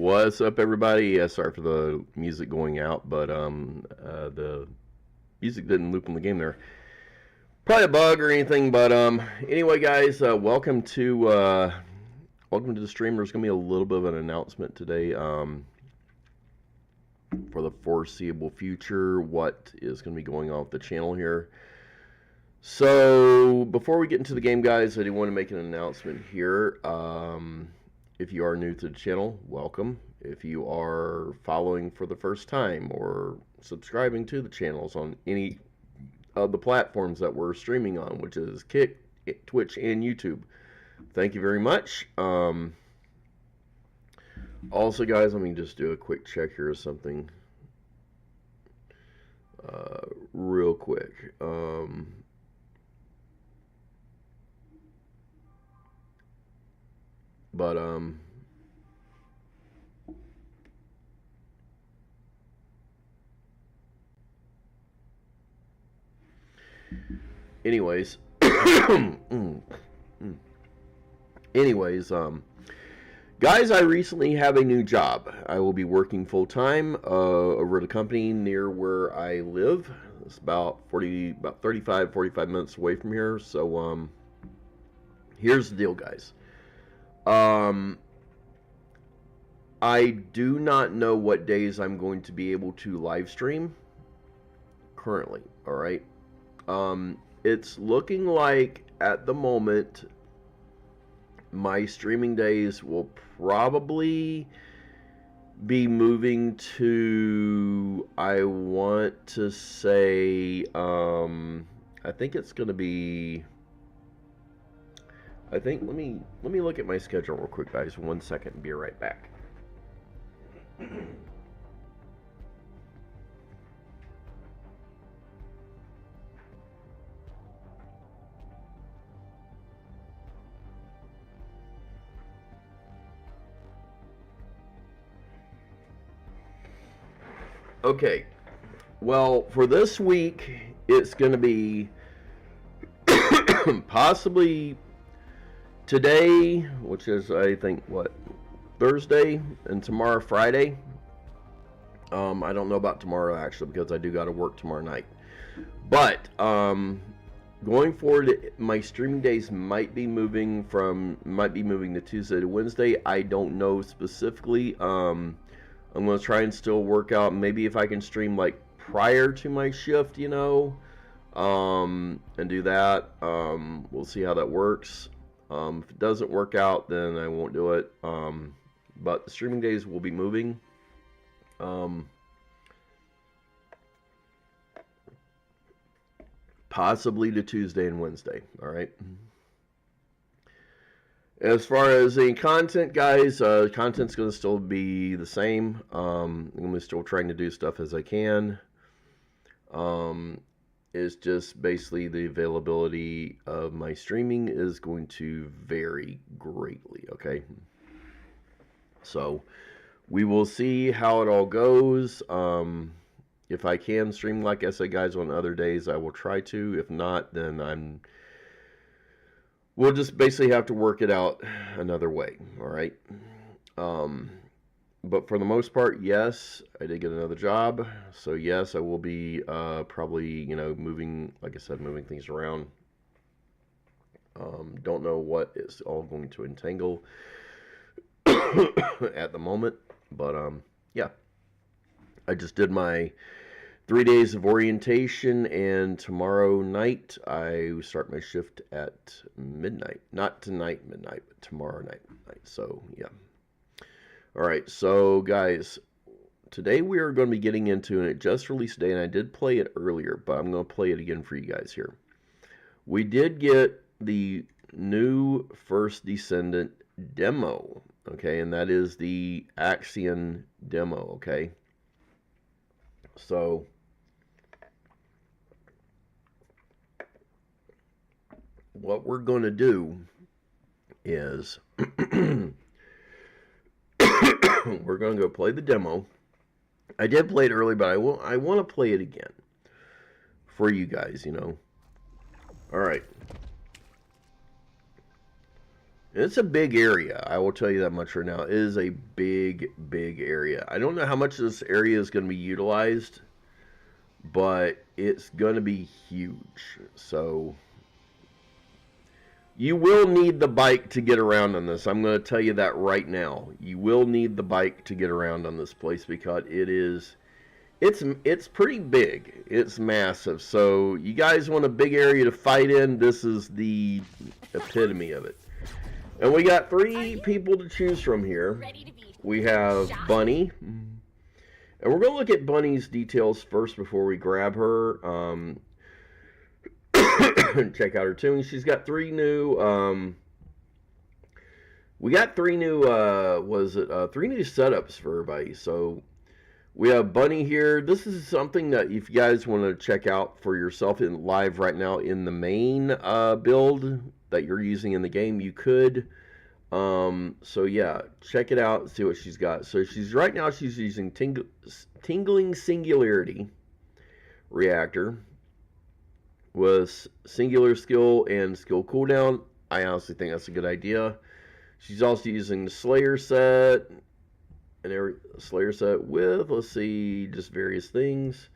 What's up, everybody? Yeah, sorry for the music going out, but the music didn't loop in the game there. Probably a bug or anything, but anyway, guys, welcome to the stream. There's gonna be a little bit of an announcement today for the foreseeable future. What is gonna be going on with the channel here? So before we get into the game, guys, I do want to make an announcement here. If you are new to the channel, welcome. If you are following for the first time or subscribing to the channels on any of the platforms that we're streaming on, which is Kick, Twitch, and YouTube, thank you very much. Also, guys, let me just do a quick check here of something real quick. But anyways, guys, I recently have a new job. I will be working full time over at a company near where I live. It's about 35, 45 minutes away from here. So here's the deal, guys. I do not know what days I'm going to be able to live stream currently, all right? It's looking like at the moment my streaming days will probably be moving to, I want to say, I think it's going to be, let me look at my schedule real quick, guys. 1 second and be right back. Okay, well, for this week, it's going to be possibly today, which is, I think, what, Thursday, and tomorrow, Friday. I don't know about tomorrow, actually, because I do got to work tomorrow night. But going forward, my streaming days might be moving to Tuesday to Wednesday. I don't know specifically. I'm going to try and still work out. Maybe if I can stream like prior to my shift, you know, and do that. We'll see how that works. If it doesn't work out, then I won't do it. But the streaming days will be moving. Possibly to Tuesday and Wednesday. All right. As far as the content, guys, content's going to still be the same. I'm going to still trying to do stuff as I can. It's just basically the availability of my streaming is going to vary greatly, okay? So we will see how it all goes. If I can stream, like I said, guys, on other days, I will try to. If not, then we'll just basically have to work it out another way, all right? But for the most part, yes, I did get another job. So yes, I will be probably, you know, moving, like I said, moving things around. Don't know what it's all going to entangle at the moment. But yeah, I just did my 3 days of orientation, and tomorrow night I start my shift at midnight. Not tonight midnight, but tomorrow night. So yeah. All right, so guys, today we are going to be getting into, and it just released today, and I did play it earlier, but I'm going to play it again for you guys here. We did get the new First Descendant demo, okay, and that is the Axion demo, okay. So what we're going to do is we're going to go play the demo. I did play it early, but I want to play it again for you guys, you know. All right. It's a big area. I will tell you that much right now. It is a big, big area. I don't know how much this area is going to be utilized, but it's going to be huge. So you will need the bike to get around on this. I'm going to tell you that right now. You will need the bike to get around on this place because it's pretty big. It's massive. So you guys want a big area to fight in, this is the epitome of it. And we got 3 people to choose from here. We have Bunny. And we're going to look at Bunny's details first before we grab her. Check out her tune. She's got 3 new... we got 3 new... 3 new setups for everybody. So we have Bunny here. This is something that if you guys want to check out for yourself in live right now in the main build that you're using in the game, you could. So yeah, check it out, see what she's got. So right now she's using Tingling Singularity Reactor with singular skill and skill cooldown. I honestly think that's a good idea. She's also using the Slayer set and every Slayer set with, let's see, just various things.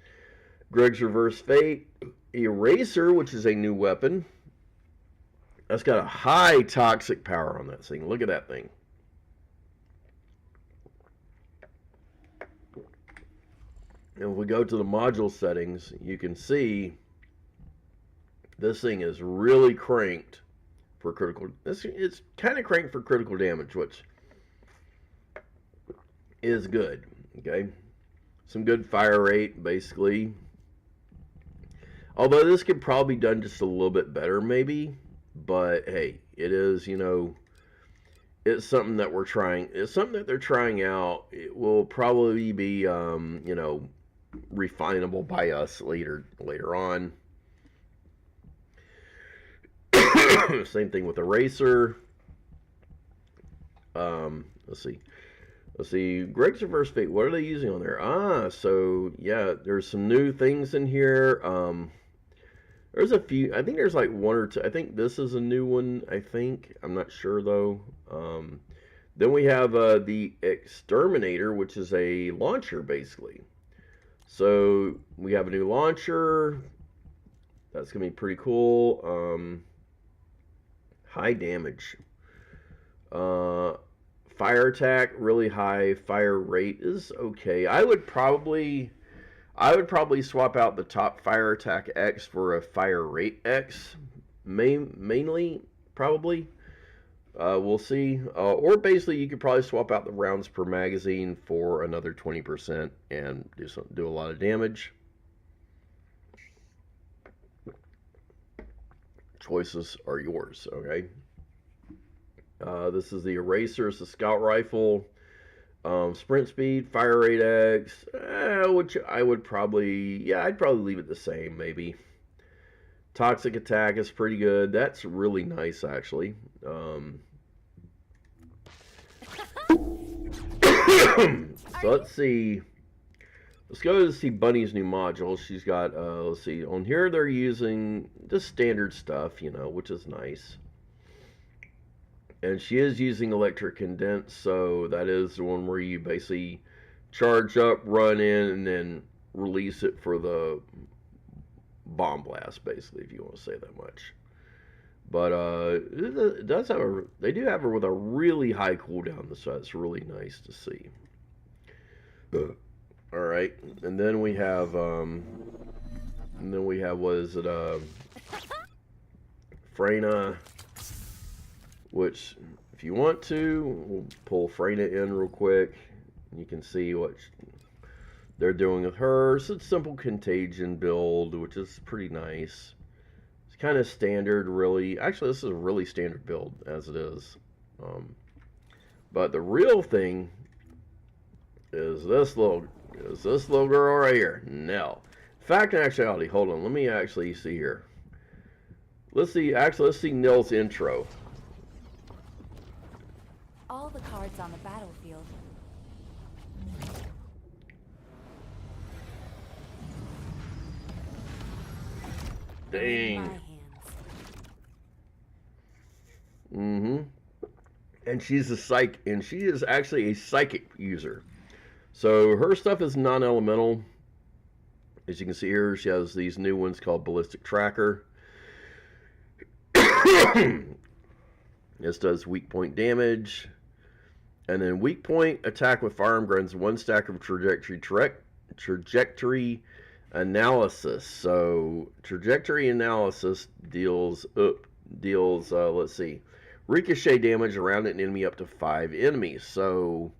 Greg's Reverse Fate, Eraser, which is a new weapon. That's got a high toxic power on that thing. Look at that thing. And if we go to the module settings, you can see this thing is really cranked for critical. It's kind of cranked for critical damage, which is good. Okay, some good fire rate, basically. Although this could probably be done just a little bit better, maybe. But hey, it is, you know, it's something that we're trying. It's something that they're trying out. It will probably be, you know, refinable by us later on. Same thing with Eraser. Let's see. Greg's Reverse Fate. What are they using on there? So yeah, there's some new things in here. There's a few. I think there's like 1 or 2. I think this is a new one. I think. I'm not sure though. Then we have the Exterminator, which is a launcher basically. So we have a new launcher. That's gonna be pretty cool. High damage. Fire attack, really high. Fire rate is okay. I would probably swap out the top fire attack X for a fire rate X, mainly, probably. We'll see. Or basically, you could probably swap out the rounds per magazine for another 20% and do a lot of damage. Choices are yours, okay? This is the Eraser. It's the Scout Rifle. Sprint speed, fire rate X, which I would probably, I'd probably leave it the same, maybe. Toxic attack is pretty good. That's really nice, actually. So let's see. Let's go to see Bunny's new module. She's got, let's see, on here they're using just standard stuff, you know, which is nice. And she is using electric condense, so that is the one where you basically charge up, run in, and then release it for the bomb blast, basically, if you want to say that much. But it does have they do have her with a really high cooldown, so that's really nice to see. All right, and then we have what is it? Freyna. Which, if you want to, we'll pull Freyna in real quick. You can see what they're doing with her. So it's simple contagion build, which is pretty nice. It's kind of standard, really. Actually, this is a really standard build, as it is. But the real thing is this little girl right here, Nell. Fact and actuality, hold on. Let me actually see here. Let's see Nell's intro. All the cards on the battlefield. Dang. Mm-hmm. and she is actually a psychic user. So her stuff is non-elemental. As you can see here, she has these new ones called Ballistic Tracker. This does weak point damage. And then weak point attack with firearm grants 1 stack of trajectory analysis. So trajectory analysis deals let's see, ricochet damage around an enemy up to 5 enemies. So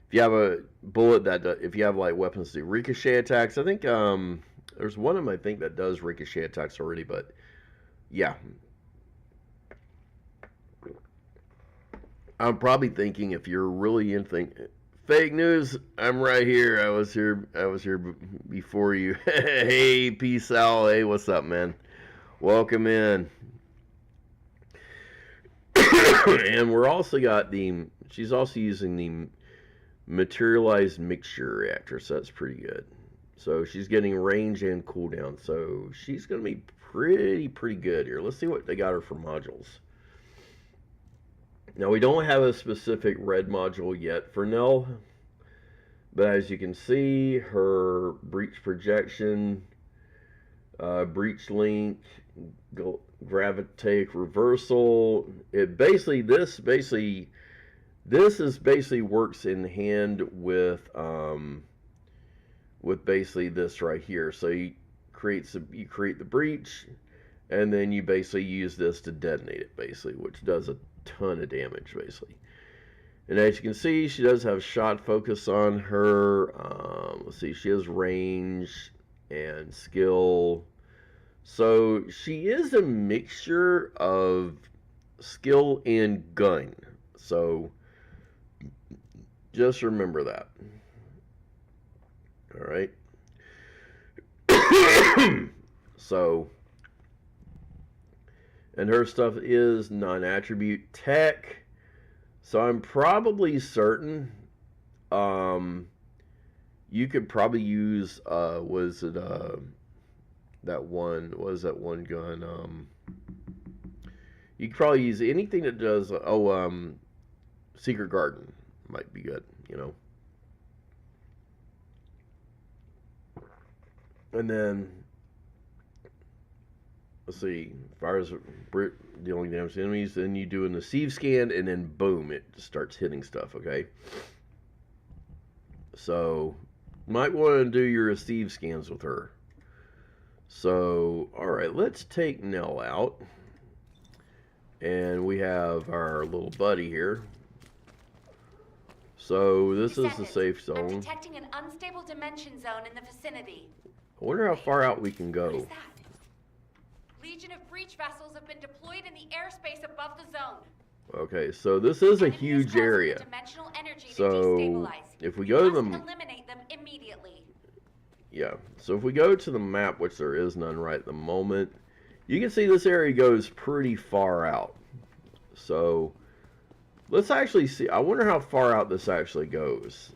if you have a bullet if you have like weapons that do ricochet attacks, I think there's one of them I think that does ricochet attacks already, but yeah. I'm probably thinking if you're really in fake news, I'm right here. I was here before you. Hey, peace out. Hey, what's up, man? Welcome in. And we're also got she's also using the materialized mixture reactor, so that's pretty good. So she's getting range and cooldown, so she's going to be pretty good here. Let's see what they got her for modules. Now, we don't have a specific red module yet for Nell, but as you can see, her breach projection, breach link, gravitic reversal, this works in hand with basically this right here. So you create the breach, and then you basically use this to detonate it, basically, which does a ton of damage, basically. And as you can see, she does have shot focus on her. Let's see, she has range and skill. So she is a mixture of skill and gun. So just remember that. All right. So, and her stuff is non-attribute tech. So I'm probably certain you could probably use that one gun? You could probably use anything that does Secret Garden might be good, you know. And then let's see, fires dealing damage to enemies, then you do a deceive scan, and then boom, it starts hitting stuff, okay? So, might want to do your deceive scans with her. So, alright, let's take Nell out. And we have our little buddy here. So, this is the safe zone. I'm detecting an unstable dimension zone in the vicinity. I wonder how far out we can go. What is that? Legion of breach vessels have been deployed in the airspace above the zone. Okay, so this is a huge area. So if we go to the eliminate them immediately. Yeah, so if we go to the map, which there is none right at the moment, you can see this area goes pretty far out. So let's actually see. I wonder how far out this actually goes.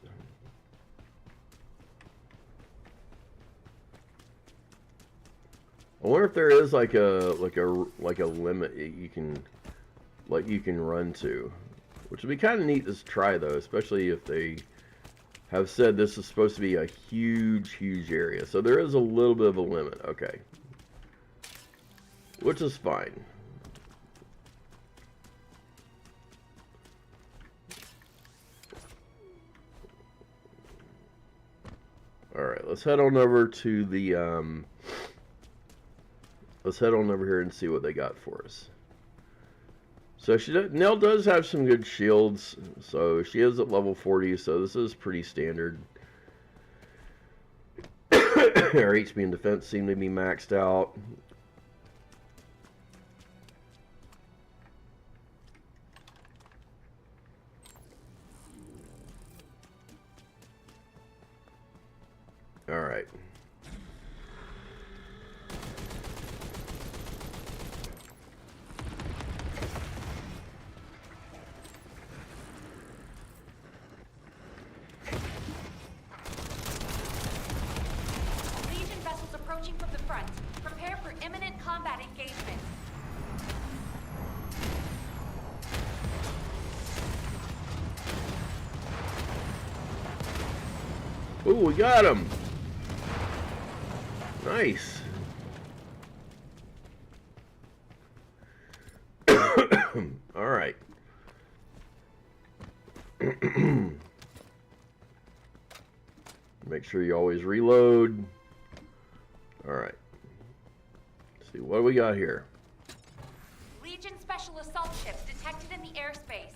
I wonder if there is like a limit you can run to, which would be kind of neat to try though, especially if they have said this is supposed to be a huge area. So there is a little bit of a limit, okay, which is fine. All right, let's head on over to the let's head on over here and see what they got for us. So Nell does have some good shields. So she is at level 40, so this is pretty standard. Our HP and defense seem to be maxed out. All right. From the front. Prepare for imminent combat engagement. Ooh, we got him. Nice. All right. Make sure you always reload. All right. Let's see, what do we got here? Legion Special Assault ships detected in the airspace.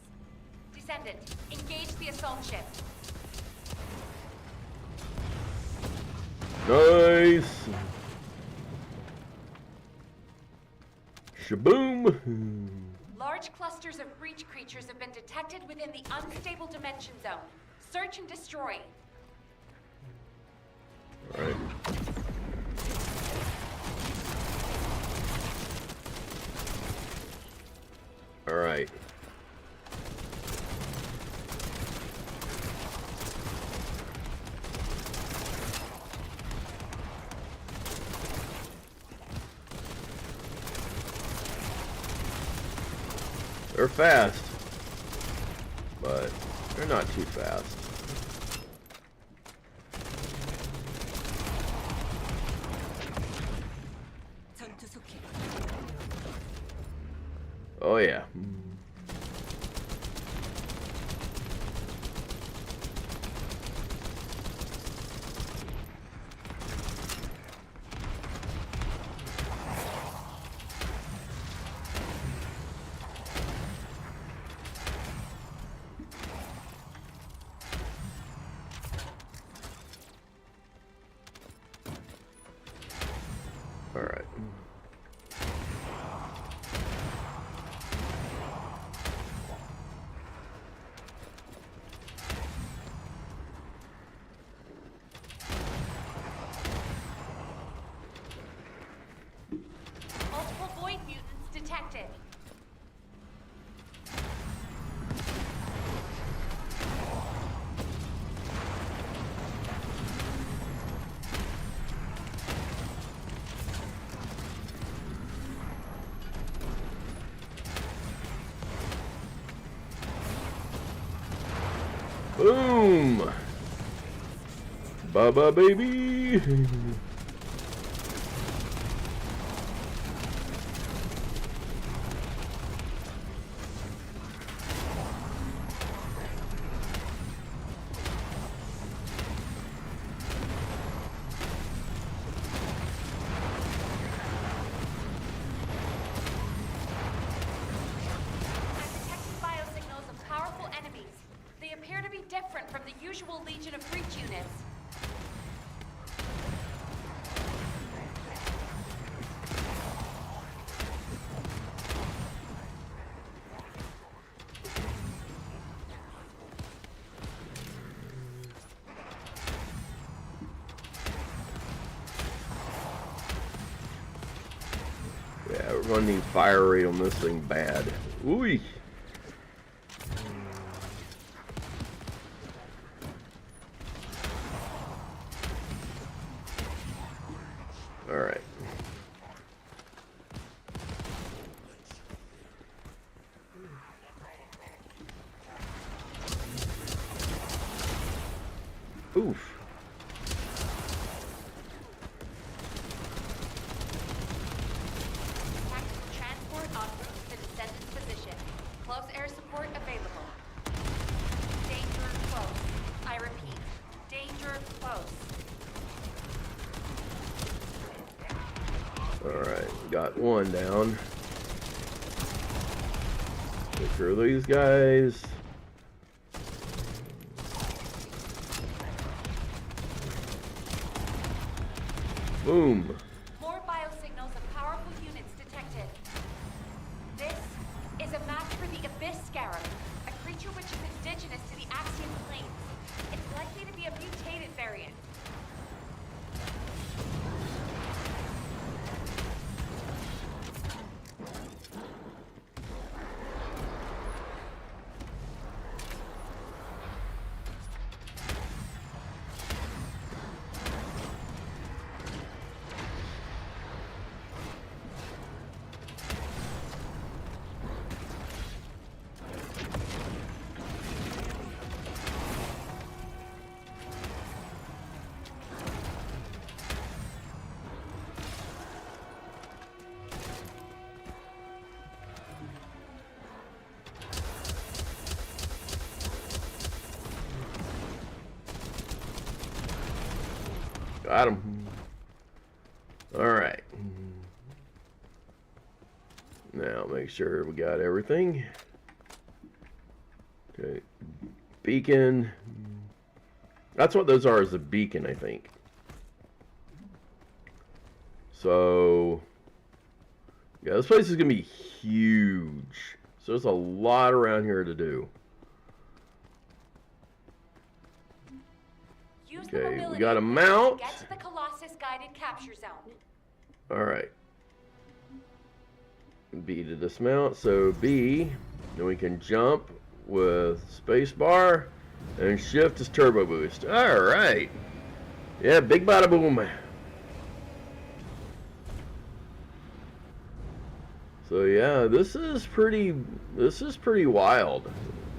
Descendant, engage the assault ship. Nice. Shaboom. Large clusters of breach creatures have been detected within the unstable dimension zone. Search and destroy. All right. All right. They're fast, but they're not too fast. Oh yeah. All right. Multiple void mutants detected. Boom! Baba baby! I'm detecting biosignals of powerful enemies. They appear to be different from the usual Legion of Breach units. Yeah, we're gonna need fire rate on this thing bad. Ooh. All right. Oof. Tactical transport en route to the Descendant's position. Close air support available. Danger close. I repeat, danger close. Alright, got one down. Take care of these guys. Boom. More biosignals of powerful units detected. This is a match for the Abyss Scarab, a creature which is indigenous to the Axian Plains. It's likely to be a mutated variant. Got him. Alright. Now make sure we got everything. Okay. Beacon. That's what those are, is a beacon, I think. So, yeah, this place is going to be huge. So there's a lot around here to do. Okay, we got a mount. Get to the Colossus guided capture zone. Alright. B to dismount, so B. Then we can jump with spacebar, and shift is turbo boost. Alright. Yeah, big bada boom. So yeah, this is pretty wild.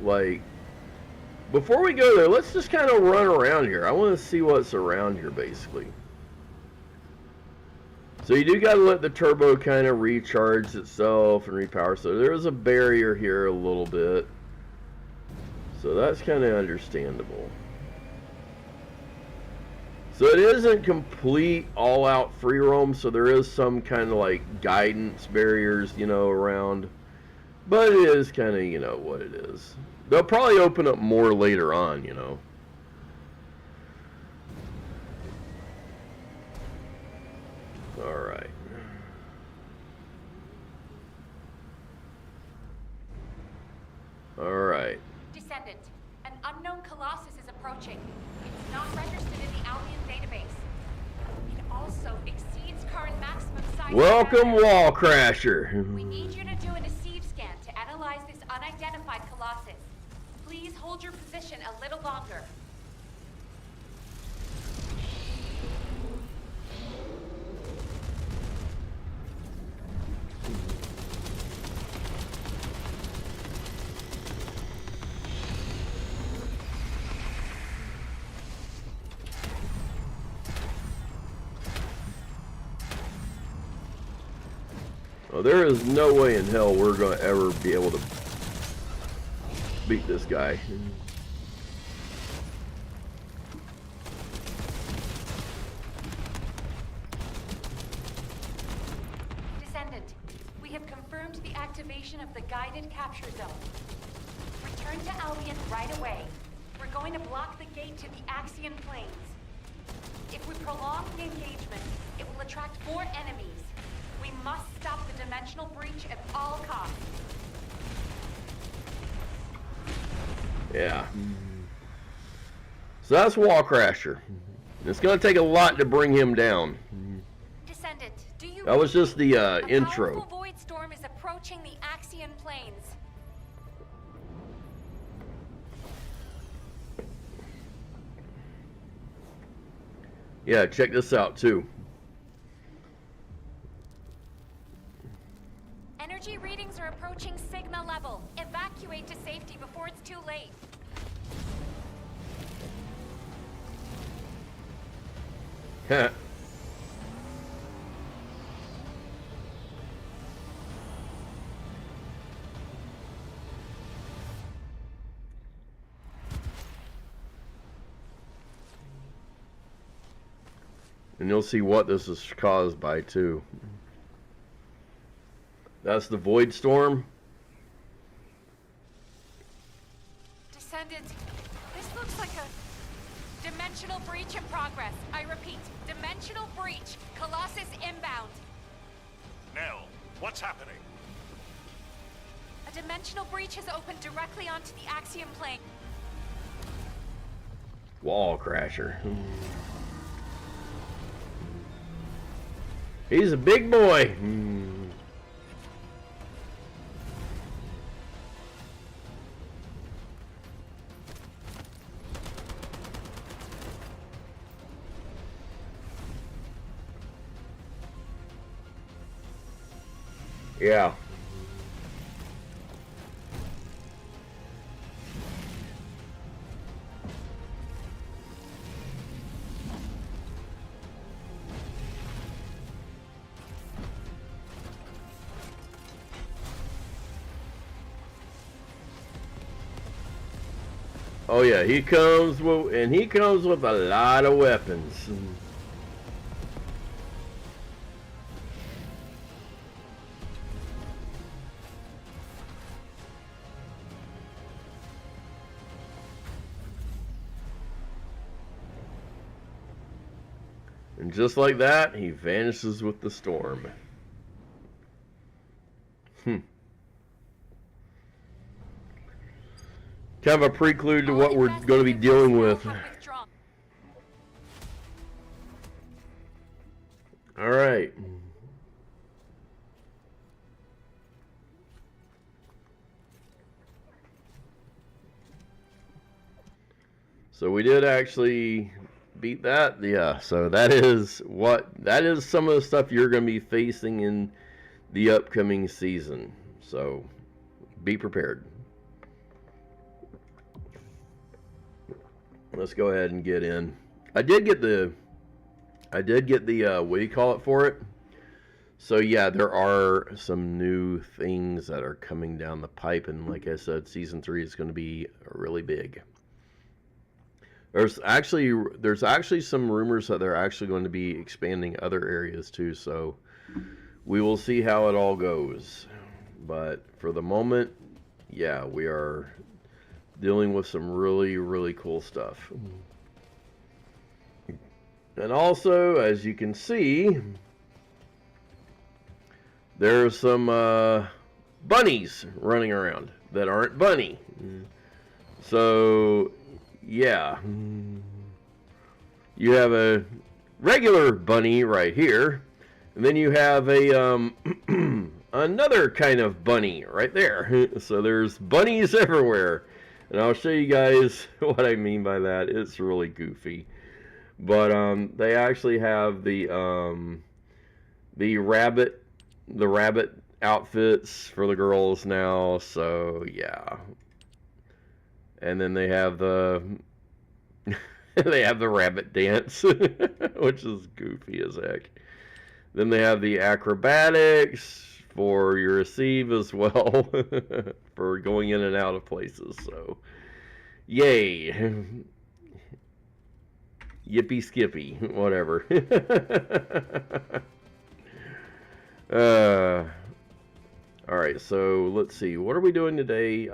Like, before we go there, let's just kind of run around here. I want to see what's around here, basically. So you do got to let the turbo kind of recharge itself and repower. So there is a barrier here a little bit. So that's kind of understandable. So it isn't complete all-out free roam. So there is some kind of like guidance barriers, you know, around. But it is kind of, you know, what it is. They'll probably open up more later on, you know. Alright. Alright. Descendant, an unknown Colossus is approaching. It's not registered in the Albion database. It also exceeds current maximum size. Welcome, Wall Crasher. We need you to do a deceive scan to analyze this unidentified Colossus. Please hold your position a little longer. Well, there is no way in hell we're going to ever be able to beat this guy. Descendant, we have confirmed the activation of the guided capture zone. Return to Albion right away. We're going to block the gate to the Axian Plains. If we prolong the engagement, it will attract more enemies. We must stop the dimensional breach at all costs. Yeah. So that's Wall Crasher. It's going to take a lot to bring him down. Descendant, do you... That was just the intro. A powerful void storm is approaching the Axian Plains. Yeah, check this out too. Energy readings are approaching Sigma level. Evacuate to safety before it's too late. Heh. And you'll see what this is caused by too. That's the void storm. Descendant, this looks like a dimensional breach in progress. I repeat, dimensional breach. Colossus inbound. Nell, what's happening? A dimensional breach has opened directly onto the Axiom plane. Wall Crasher. He's a big boy. Yeah. Oh yeah, he comes with a lot of weapons. And just like that, he vanishes with the storm. Kind of a prelude to what we're going to be dealing with. All right. So we did actually beat that. Yeah, so that is some of the stuff you're going to be facing in the upcoming season. So be prepared. Let's go ahead and get in. I did get the what do you call it for it? So yeah, there are some new things that are coming down the pipe, and like I said, season 3 is going to be really big. There's actually some rumors that they're actually going to be expanding other areas too, so we will see how it all goes. But for the moment, yeah, we are dealing with some really, really cool stuff. And also, as you can see, there's some bunnies running around that aren't bunny. So yeah, you have a regular bunny right here, and then you have a another kind of bunny right there. So there's bunnies everywhere, and I'll show you guys what I mean by that. It's really goofy, but they actually have the rabbit outfits for the girls now. So yeah. And then they have the rabbit dance, which is goofy as heck. Then they have the acrobatics for your receive as well, for going in and out of places. So, yay. Yippee skippy, whatever. Alright, so let's see. What are we doing today?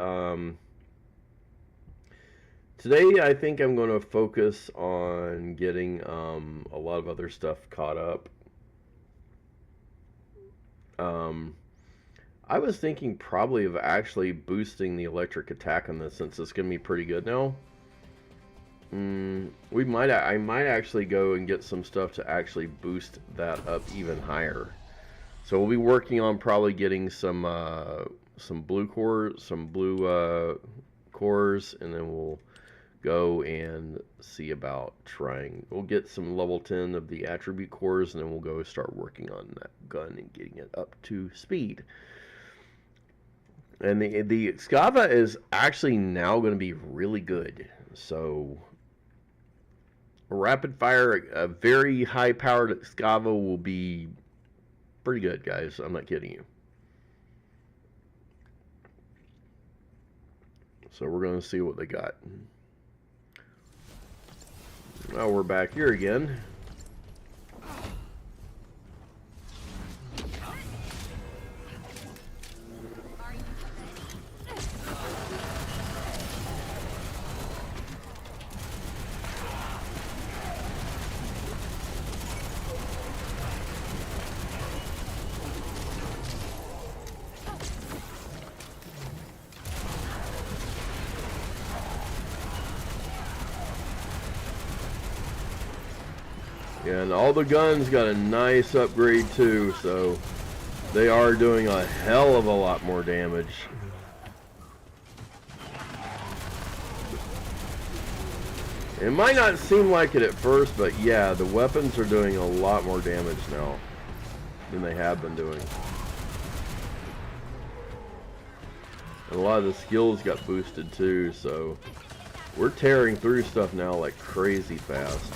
Today, I think I'm going to focus on getting a lot of other stuff caught up. I was thinking probably of actually boosting the electric attack on this, since it's going to be pretty good now. I might actually go and get some stuff to actually boost that up even higher. So we'll be working on probably getting some blue cores, cores, and then we'll go and see about we'll get some level 10 of the attribute cores, and then we'll go start working on that gun and getting it up to speed. And the Excava is actually now going to be really good. So rapid fire, a very high powered Excava will be pretty good, guys. I'm not kidding you. So we're going to see what they got. Now we're back here again. And all the guns got a nice upgrade too, so they are doing a hell of a lot more damage. It might not seem like it at first, but yeah, the weapons are doing a lot more damage now than they have been doing. And a lot of the skills got boosted too, so we're tearing through stuff now like crazy fast.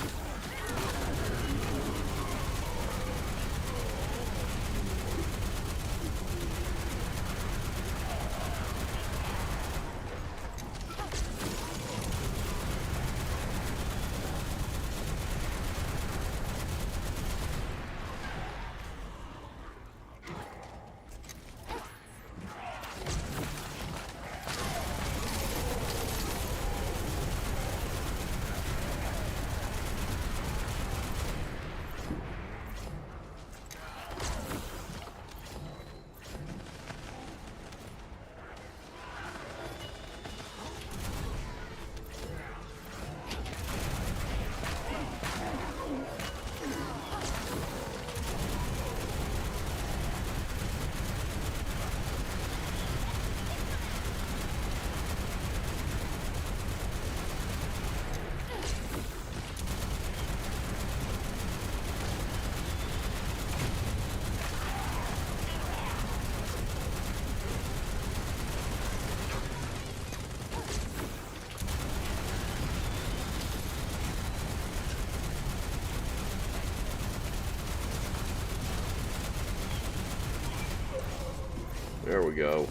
There we go.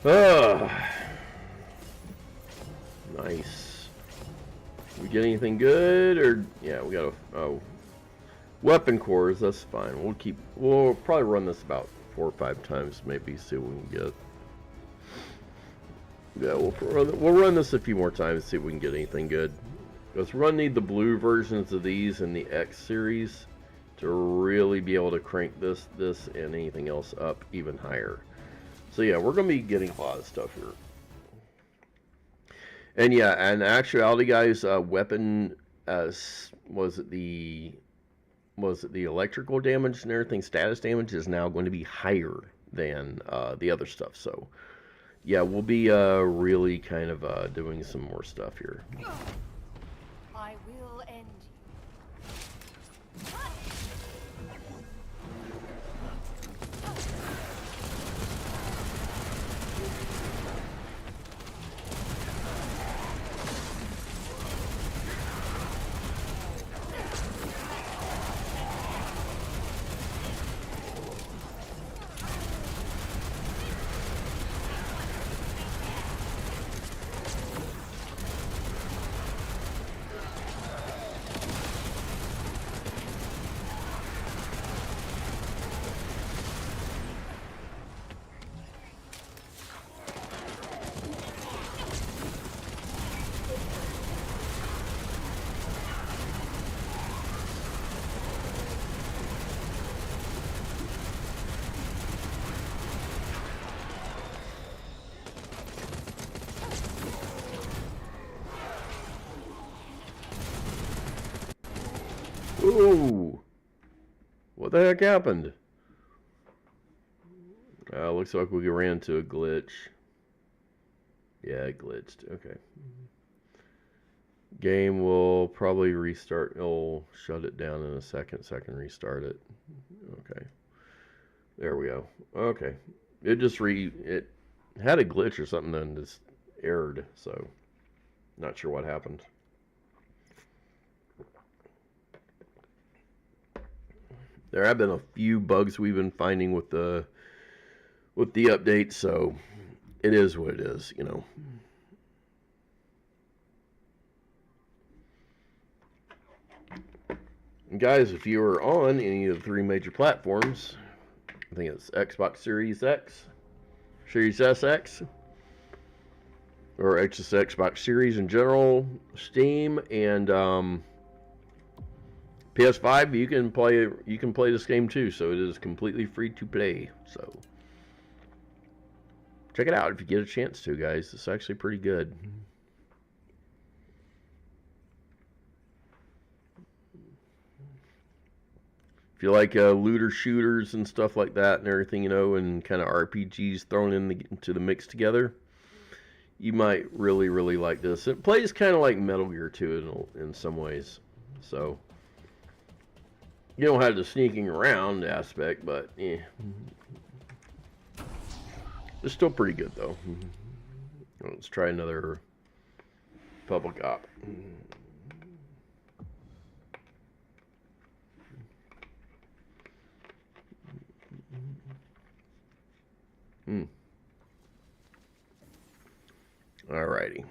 Ah, nice. We get anything good, or yeah, we got a weapon cores. That's fine. We'll probably run this about 4 or 5 times, maybe see what we can get. Yeah, we'll run this a few more times, see if we can get anything good. Because we're gonna need the blue versions of these in the X series to really be able to crank this and anything else up even higher. So yeah, we're gonna be getting a lot of stuff here. And yeah, in actuality, guys, weapon was it the electrical damage and everything, status damage is now going to be higher than the other stuff. So yeah, we'll be really kind of doing some more stuff here. I will end you. Ooh! What the heck happened? Looks like we ran into a glitch. Yeah, it glitched. Okay. Game will probably restart. It'll shut it down in a second so I can restart it. Okay. There we go. Okay. It just it had a glitch or something, then just errored, so not sure what happened. There have been a few bugs we've been finding with the update, so it is what it is, you know. And guys, if you are on any of the 3 major platforms, I think it's Xbox Series X, Series SX, or just Xbox Series in general, Steam, and PS5, you can play this game too, so it is completely free to play. So check it out if you get a chance to, guys. It's actually pretty good. If you like looter shooters and stuff like that and everything, you know, and kind of RPGs thrown into the mix together, you might really like this. It plays kind of like Metal Gear 2 in some ways. So you don't have the sneaking around aspect, but yeah. It's still pretty good, though. Let's try another public op. Alrighty.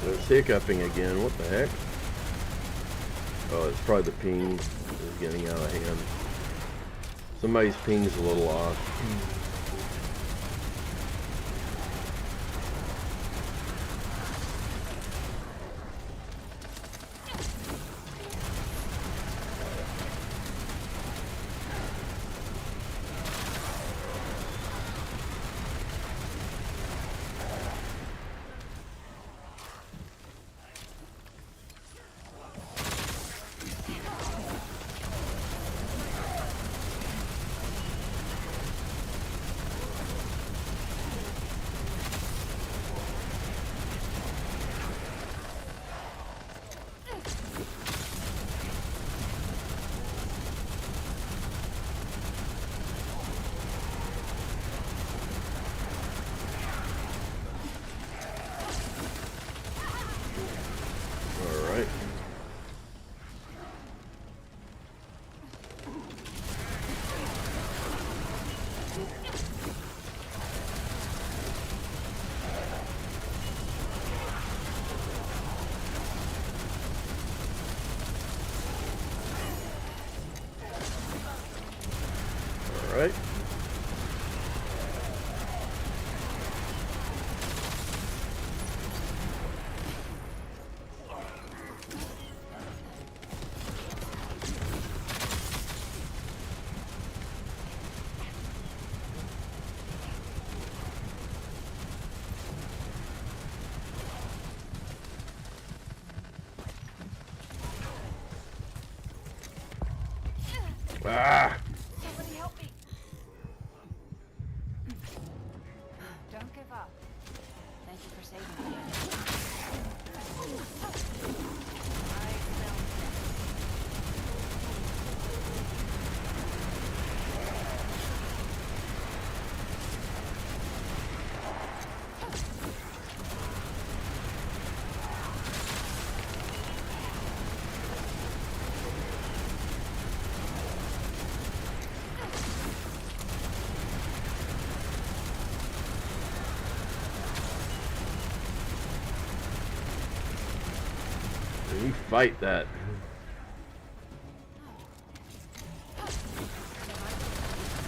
It's hiccuping again. What the heck? Oh, it's probably the ping is getting out of hand. Somebody's ping's a little off. right. Ah! Somebody help me. Don't give up. Thank you for saving me. You fight that.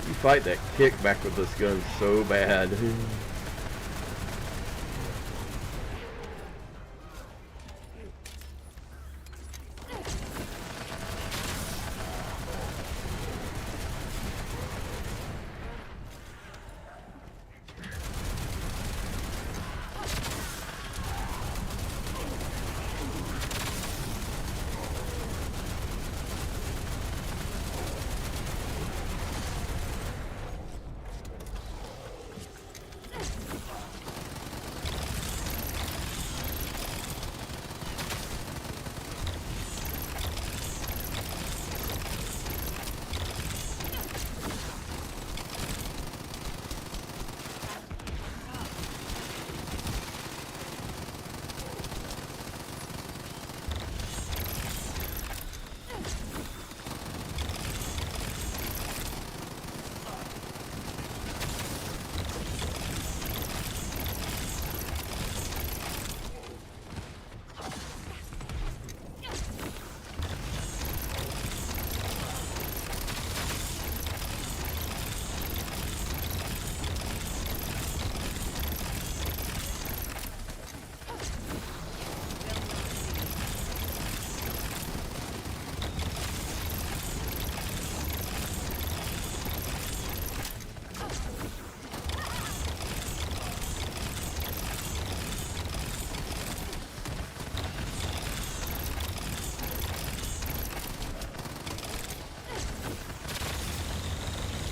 You fight that kickback with this gun so bad.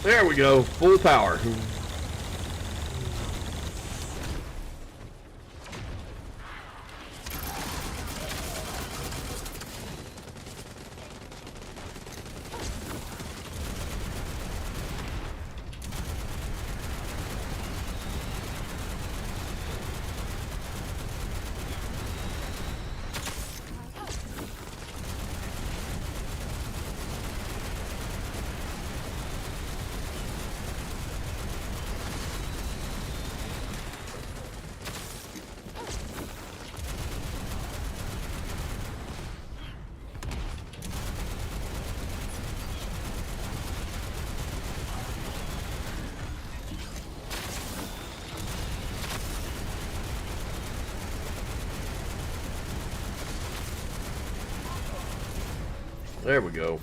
There we go, full power. There we go.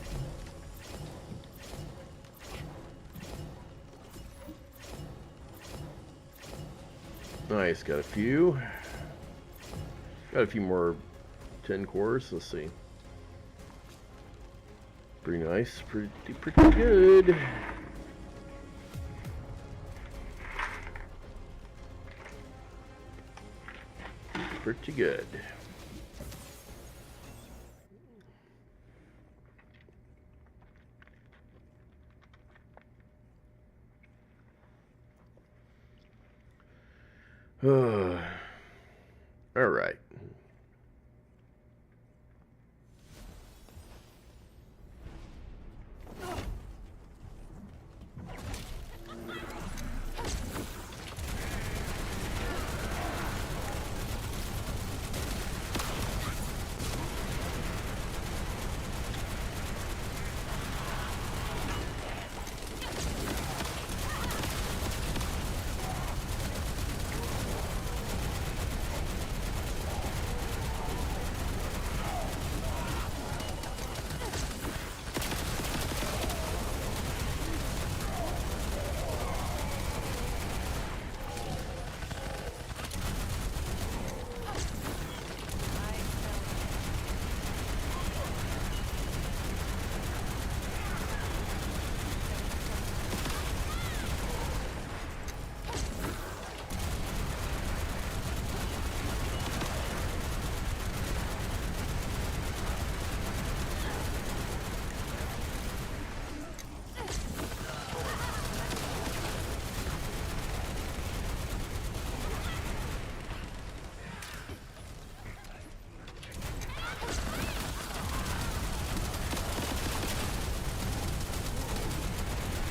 Nice, got a few. Got a few more 10 cores. Let's see. Pretty nice, pretty good. Pretty good. All right.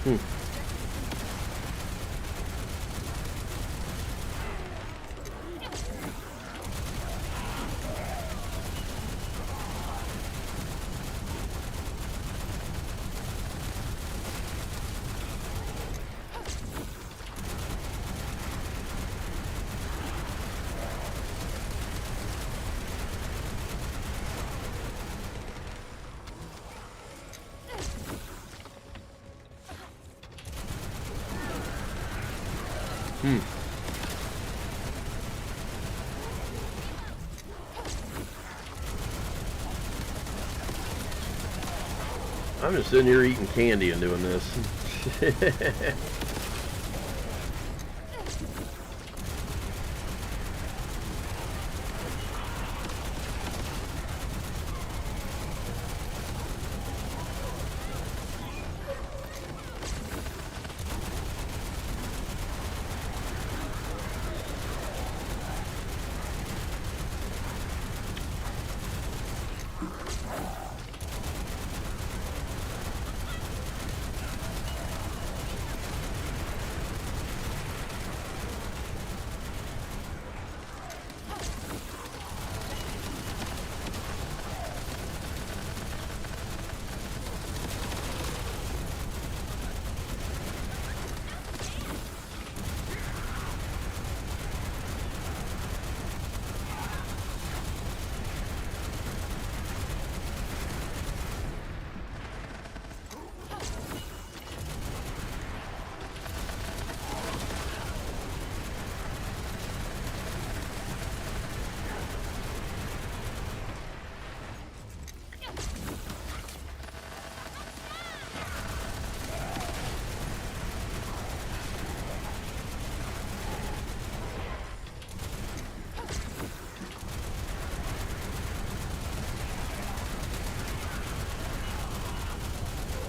Hmm. Hmm. I'm just sitting here eating candy and doing this.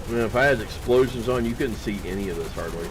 Man, if I had explosions on, you couldn't see any of this hardly.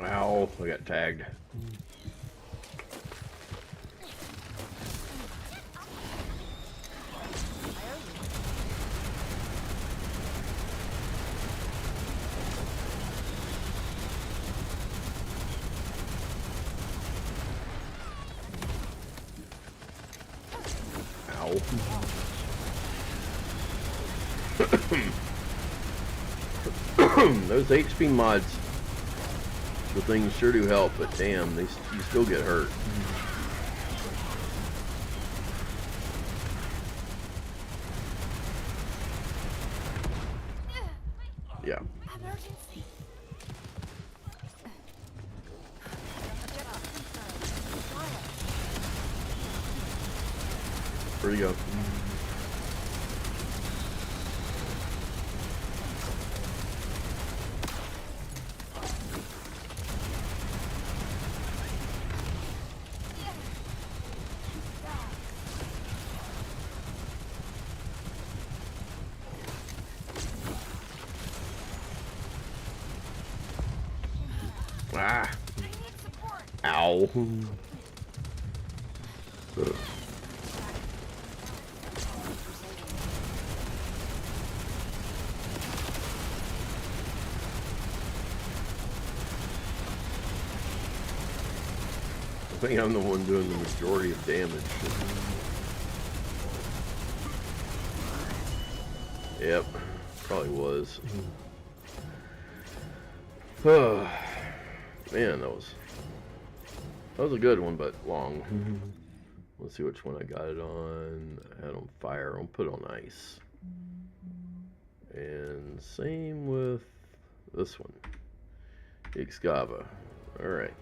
Ow, I got tagged. Ow. Those HP mods, the things sure do help, but damn, you still get hurt. Yeah. Where'd he go? Ah. Ow. Ugh. I think I'm the one doing the majority of damage. Yep, probably was. Man, that was a good one, but long. Let's see which one I got it on. I had on fire. I'll put it on ice. And same with This one. Excava. Alright.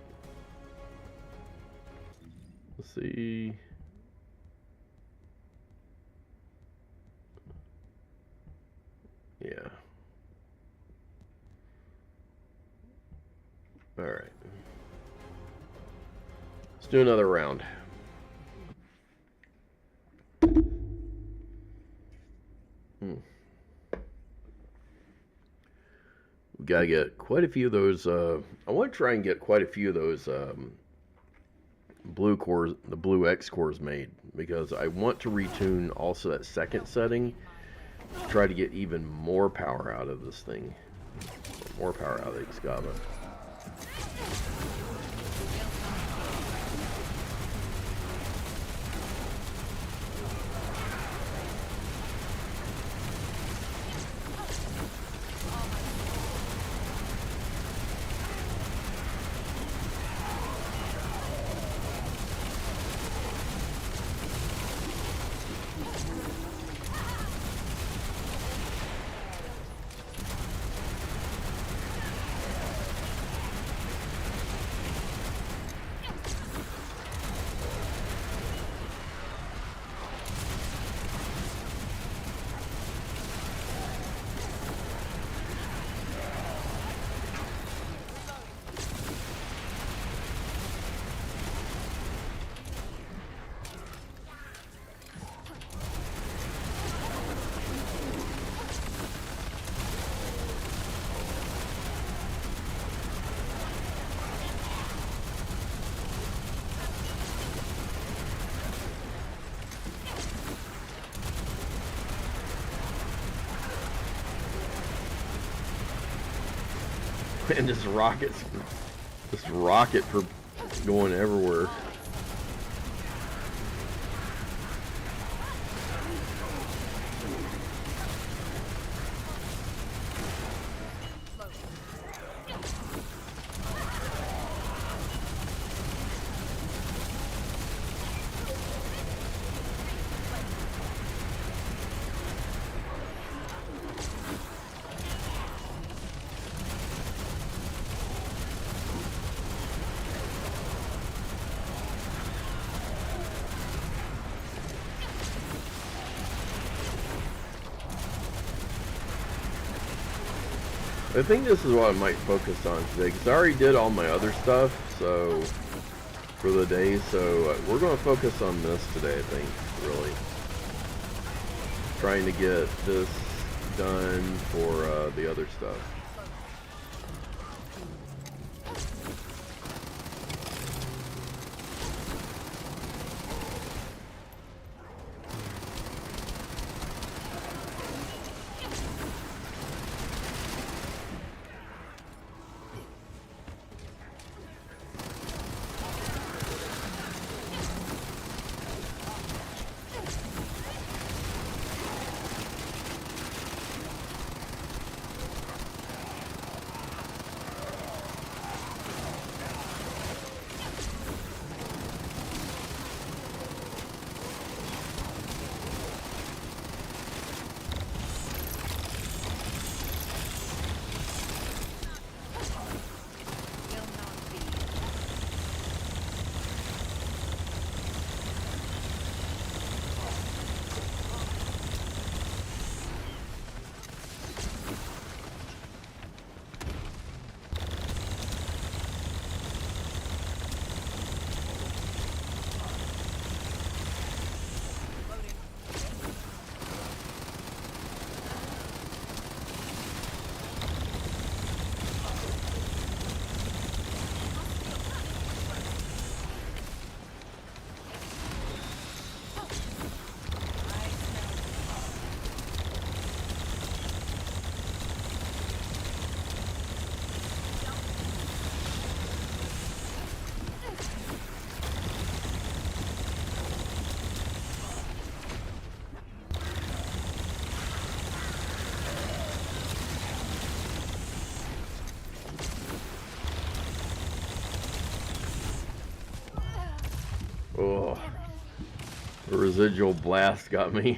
Let's see. Yeah. Alright. Let's do another round. We gotta get quite a few of those. I want to try and get quite a few of those blue cores, the blue X cores made, because I want to retune also that second setting to try to get even more power out of this thing. More power out of the Excava. And this rocket for going everywhere. I think this is what I might focus on today, because I already did all my other stuff, so for the day, so we're going to focus on this today, I think, really. Trying to get this done for the other stuff. Oh, the residual blast got me.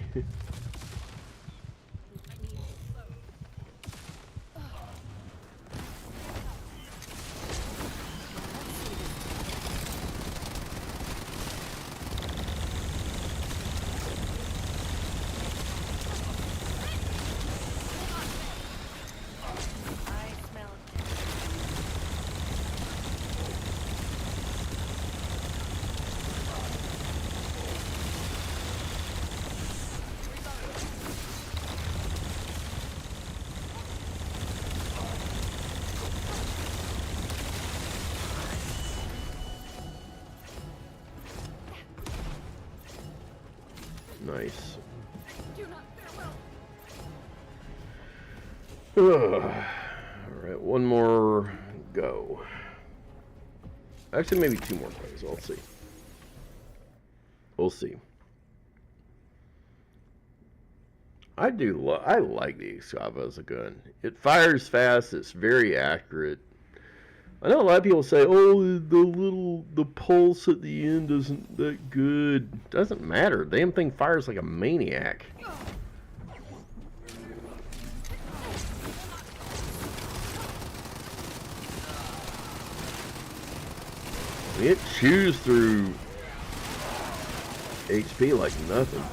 Alright, one more go. Actually, maybe two more goes. We'll see. We'll see. I like the Excava as a gun. It fires fast. It's very accurate. I know a lot of people say, "Oh, the pulse at the end isn't that good." Doesn't matter. The damn thing fires like a maniac. It chews through HP like nothing.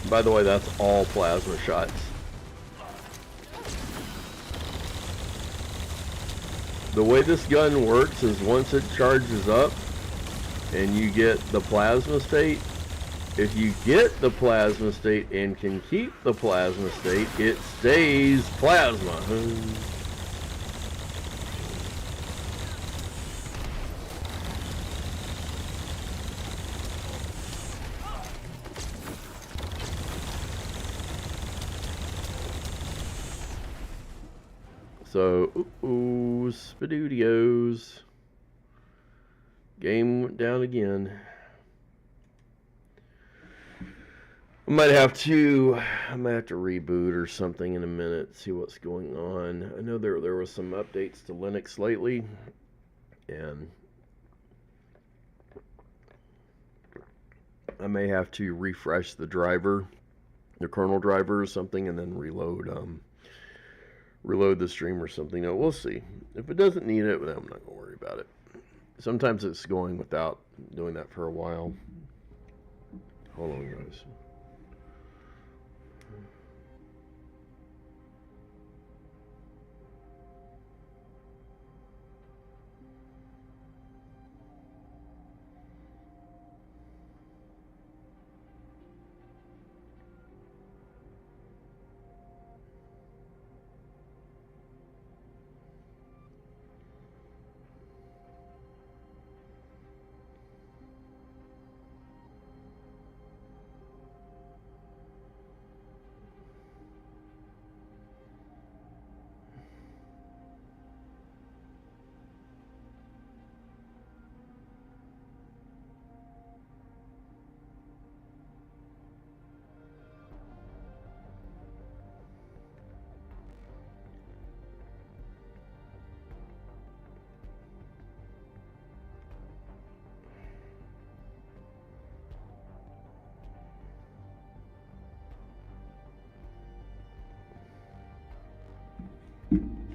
By the way, that's all plasma shots. The way this gun works is once it charges up and you get the plasma state, if you get the plasma state and can keep the plasma state, it stays plasma. So, Spadoodios. Game went down again. I might have to reboot or something in a minute, see what's going on. I know there were some updates to Linux lately, and I may have to refresh the driver, the kernel driver or something, and then reload the stream or something. No, we'll see. If it doesn't need it, then I'm not gonna worry about it. Sometimes it's going without doing that for a while. Hold on, guys.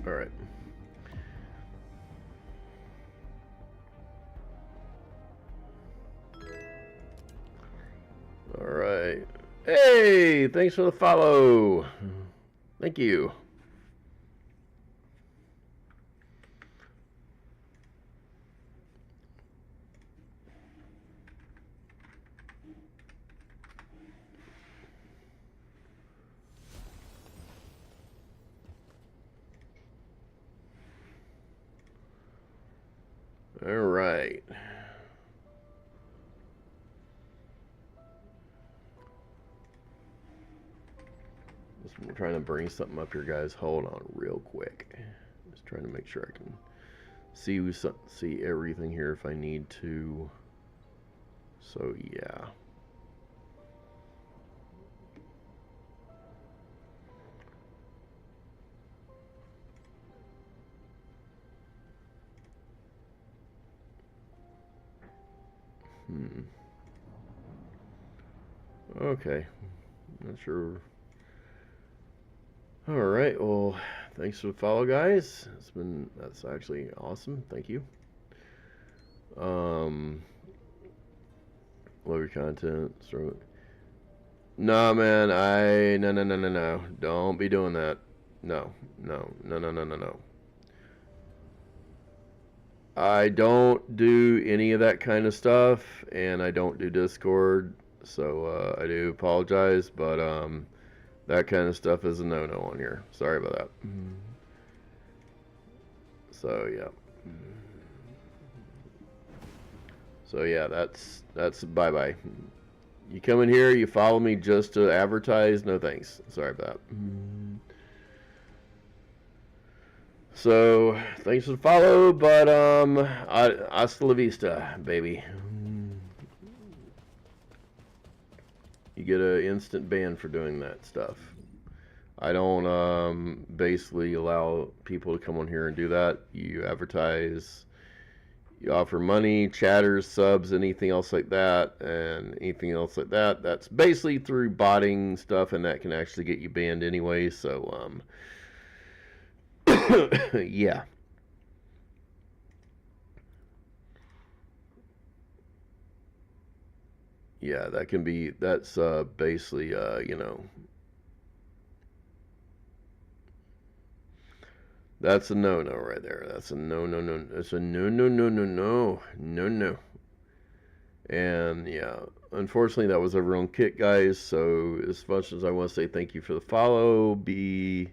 All right. All right. Hey, thanks for the follow. Thank you. All right. I'm trying to bring something up here, guys. Hold on real quick. Just trying to make sure I can see everything here if I need to. So, yeah. Okay. Not sure. All right. Well, thanks for the follow, guys. That's actually awesome. Thank you. Love your content. So, nah, man. No. Don't be doing that. No. I don't do any of that kind of stuff, and I don't do Discord, so I do apologize, but that kind of stuff is a no-no on here. Sorry about that. So yeah. So yeah, that's bye-bye. You come in here, you follow me just to advertise, no thanks. Sorry about that. So, thanks for the follow, but hasta la vista, baby. You get an instant ban for doing that stuff. I don't basically allow people to come on here and do that. You advertise, you offer money, chatters, subs, anything else like that, and anything else like that. That's basically through botting stuff, and that can actually get you banned anyway, so yeah. Yeah, that's basically, you know, that's a no-no right there. That's a no. It's a no. And yeah, unfortunately that was everyone's kit, guys. So as much as I want to say thank you for the follow, be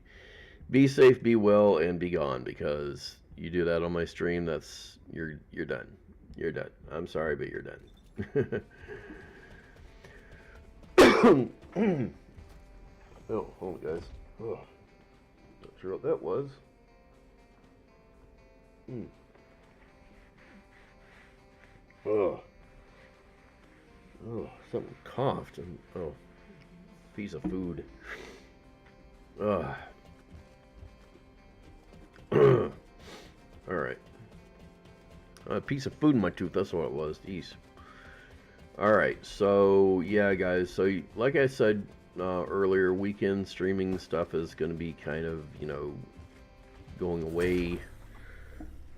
safe, be well, and be gone, because you do that on my stream, you're done. You're done. I'm sorry, but you're done. Oh, hold on, guys. Oh, not sure what that was. Oh, something coughed. Oh, piece of food. All right. A piece of food in my tooth. That's what it was. Jeez. All right. So yeah, guys. So like I said earlier, weekend streaming stuff is going to be kind of, you know, going away.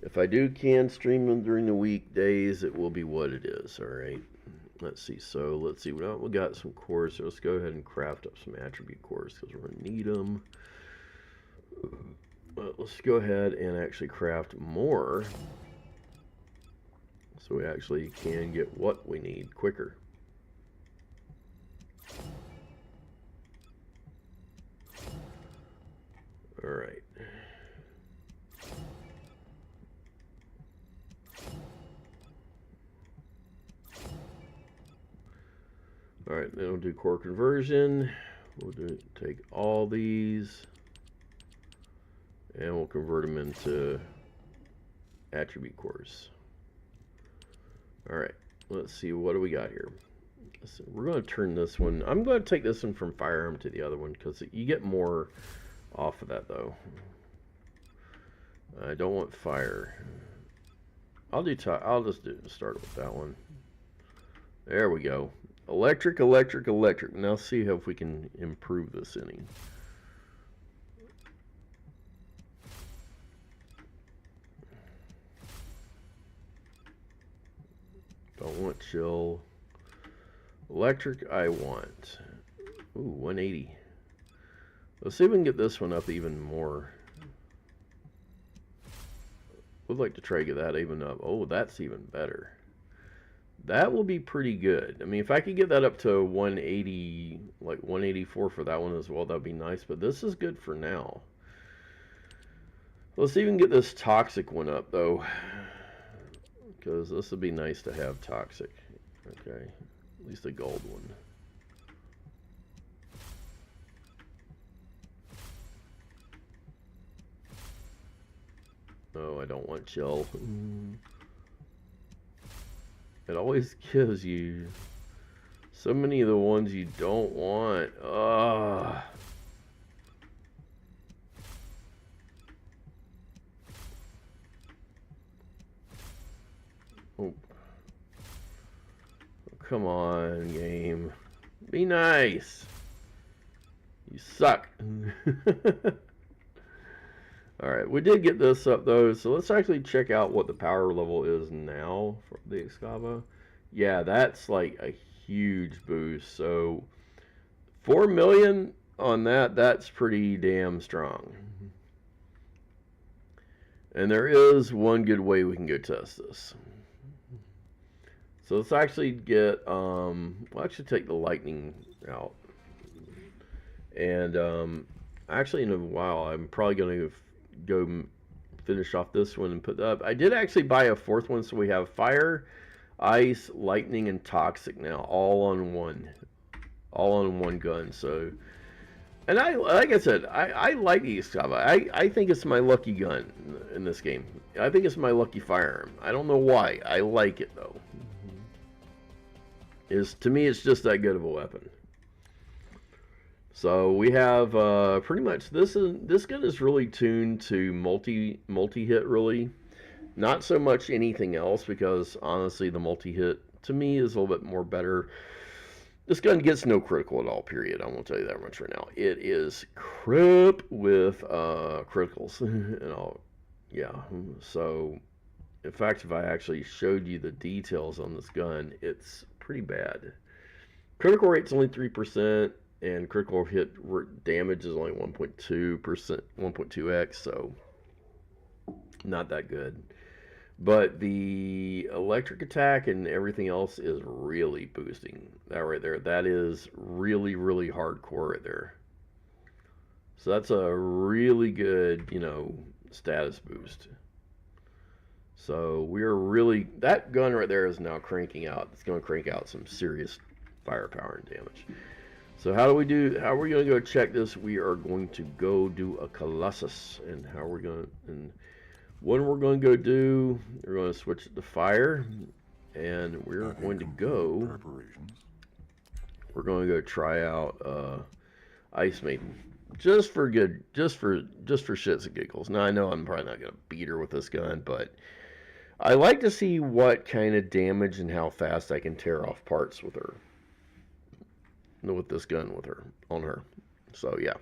If I can stream them during the weekdays, it will be what it is. All right. Let's see. So let's see. We got some cores. So let's go ahead and craft up some attribute cores because we're going to need them. Let's go ahead and actually craft more so we actually can get what we need quicker. All right. All right, then we'll do core conversion. We'll take all these and we'll convert them into attribute cores. All right, let's see, what do we got here? So we're going to turn this one. I'm going to take this one from firearm to the other one because you get more off of that, though. I don't want fire. I'll just start with that one. There we go. Electric. Now see if we can improve this any. chill. Electric, I want. Ooh, 180. Let's see if we can get this one up even more. Would like to try to get that even up. Oh, that's even better. That will be pretty good. I mean, if I could get that up to 180, like 184 for that one as well, that would be nice. But this is good for now. Let's even get this toxic one up, though. Because this would be nice to have toxic. Okay. At least a gold one. No, I don't want chill. It always gives you so many of the ones you don't want. Ugh. Oh. Come on, game. Be nice. You suck. Alright, we did get this up though, so let's actually check out what the power level is now for the Excava. Yeah, that's like a huge boost. So 4 million on that, that's pretty damn strong. And there is one good way we can go test this. So let's actually get, we'll actually take the lightning out. And actually in a while, I'm probably going to go finish off this one and put that up. I did actually buy a fourth one, so we have fire, ice, lightning, and toxic now, all on one gun. So, and I, like I said, I like the Excava. I think it's my lucky gun in this game. I think it's my lucky firearm. I don't know why. I like it though. To me, it's just that good of a weapon. So we have pretty much this gun is really tuned to multi-hit really, not so much anything else, because honestly the multi-hit to me is a little bit more better. This gun gets no critical at all, period. I won't tell you that much right now. It is crap with criticals and all. Yeah, so in fact, if I actually showed you the details on this gun, it's pretty bad. Critical rate's only 3%. And critical hit damage is only 1.2%, 1.2x, so not that good. But the electric attack and everything else is really boosting. That right there, that is really, really hardcore right there. So that's a really good, you know, status boost. So we're really, that gun right there is now cranking out. It's going to crank out some serious firepower and damage. So how are we going to go check this? We are going to go do a Colossus. And how we're going to, and what we're going to go do, we're going to switch it to fire. And we're going to go, we're going to go try out Ice Maiden. Just for shits and giggles. Now I know I'm probably not going to beat her with this gun, but I like to see what kind of damage and how fast I can tear off parts with her. With this gun on her. So yeah.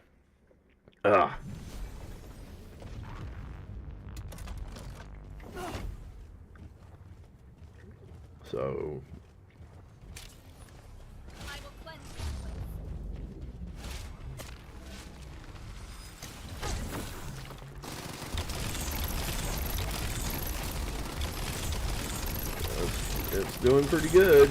So it's doing pretty good.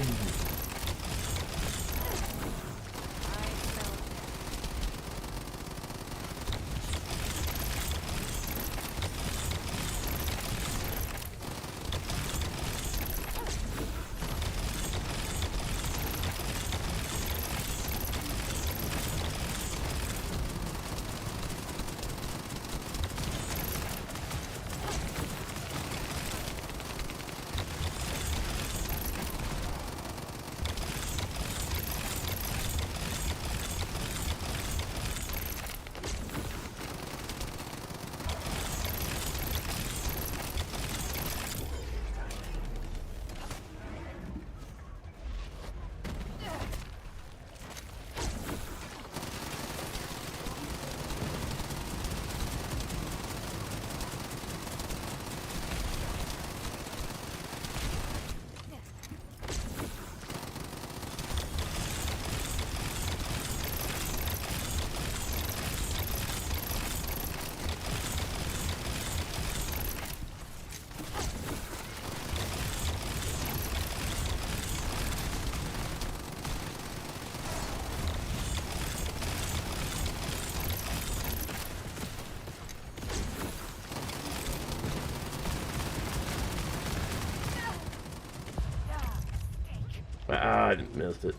I didn't missed it.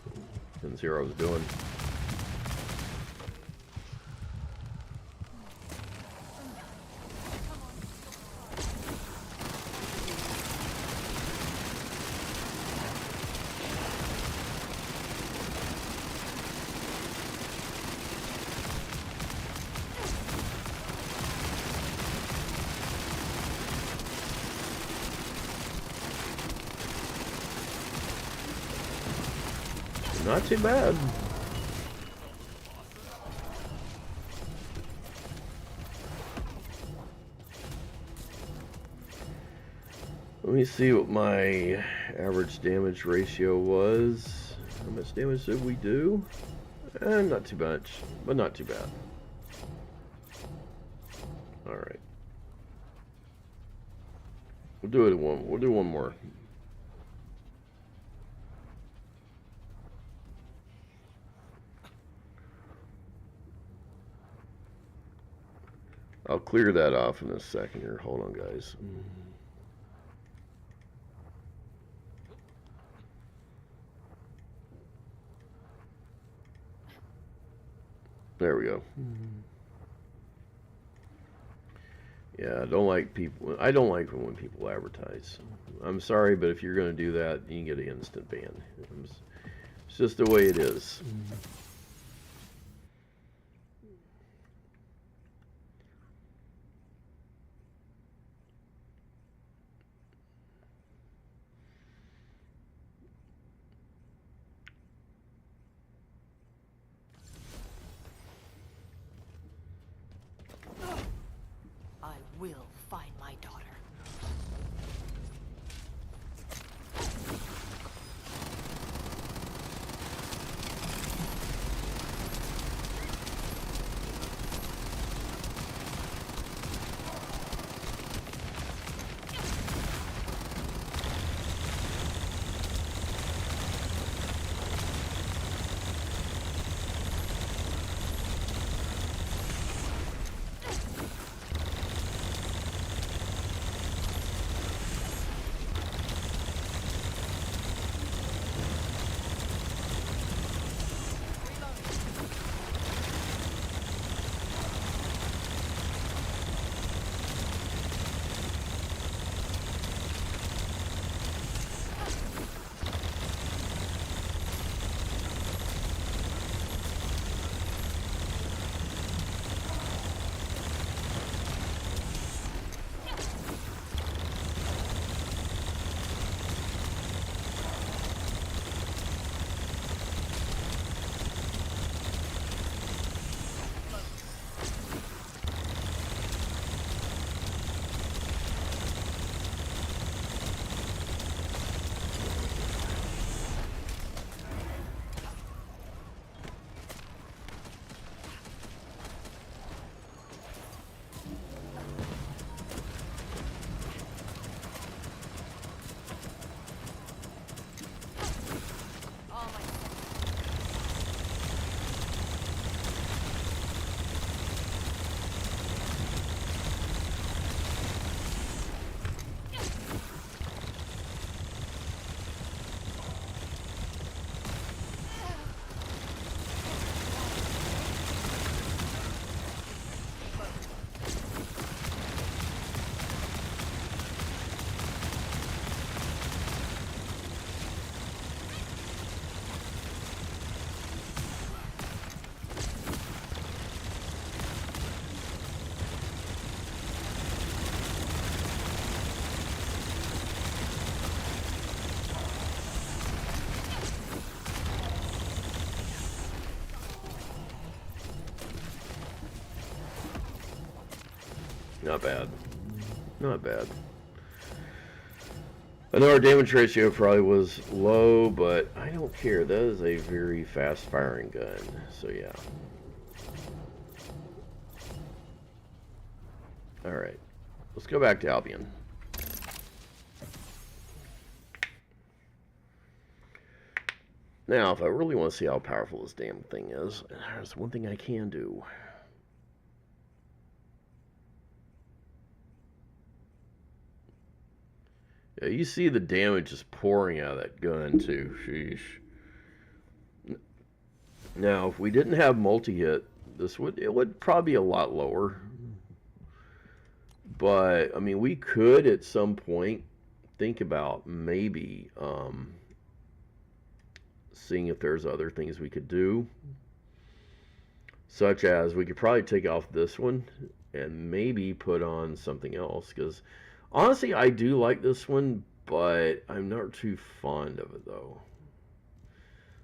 Didn't see what I was doing. Not too bad. Let me see what my average damage ratio was. How much damage did we do? Not too much, but not too bad. All right. We'll do one more. I'll clear that off in a second here. Hold on, guys. There we go. Yeah, I don't like people. I don't like when people advertise. I'm sorry, but if you're going to do that, you can get an instant ban. It's just the way it is. I will find my daughter. Not bad. Not bad. I know our damage ratio probably was low, but I don't care. That is a very fast firing gun. So yeah. Alright. Let's go back to Albion. Now, if I really want to see how powerful this damn thing is, there's one thing I can do. Yeah, you see the damage is pouring out of that gun, too. Sheesh. Now, if we didn't have multi-hit, it would probably be a lot lower. But I mean, we could at some point think about maybe seeing if there's other things we could do, such as we could probably take off this one and maybe put on something else. Because honestly, I do like this one, but I'm not too fond of it though.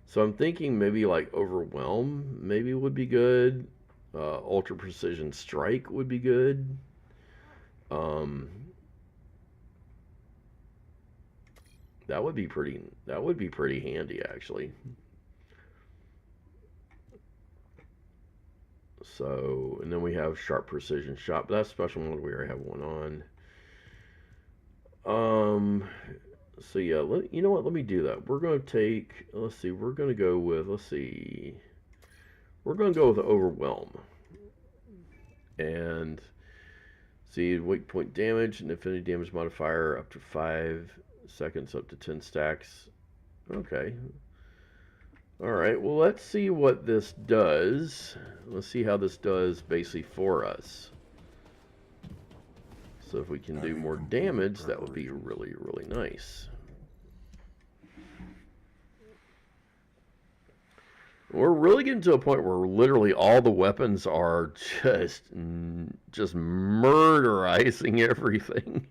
So I'm thinking maybe like Overwhelm maybe would be good. Ultra Precision Strike would be good. That would be pretty handy actually. So, and then we have Sharp Precision Shot, but that's special mode. We already have one on. So yeah, you know what? Let me do that. We're going to take, let's see, we're going to go with, we're going to go with Overwhelm. And see, weak point damage and infinity damage modifier up to 5 seconds, up to 10 stacks. Okay. Alright, well let's see what this does. Let's see how this does basically for us. So if we can do more damage, that would be really, really nice. We're really getting to a point where literally all the weapons are just murderizing everything.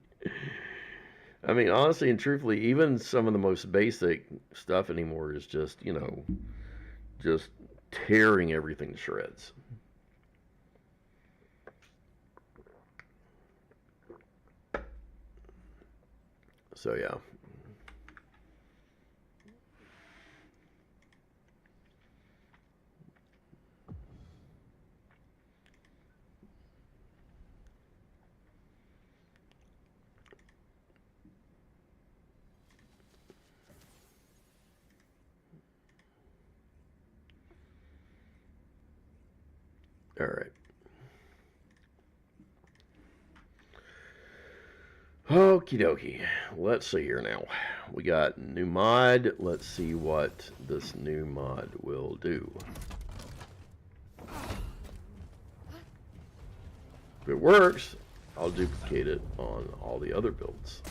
I mean, honestly and truthfully, even some of the most basic stuff anymore is just, you know, just tearing everything to shreds. So yeah. All right. Okie dokie. Let's see here now. We got new mod. Let's see what this new mod will do. If it works, I'll duplicate it on all the other builds.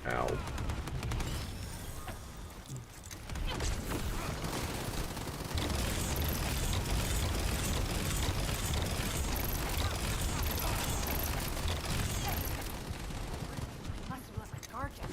Ow. Must have left my guard down.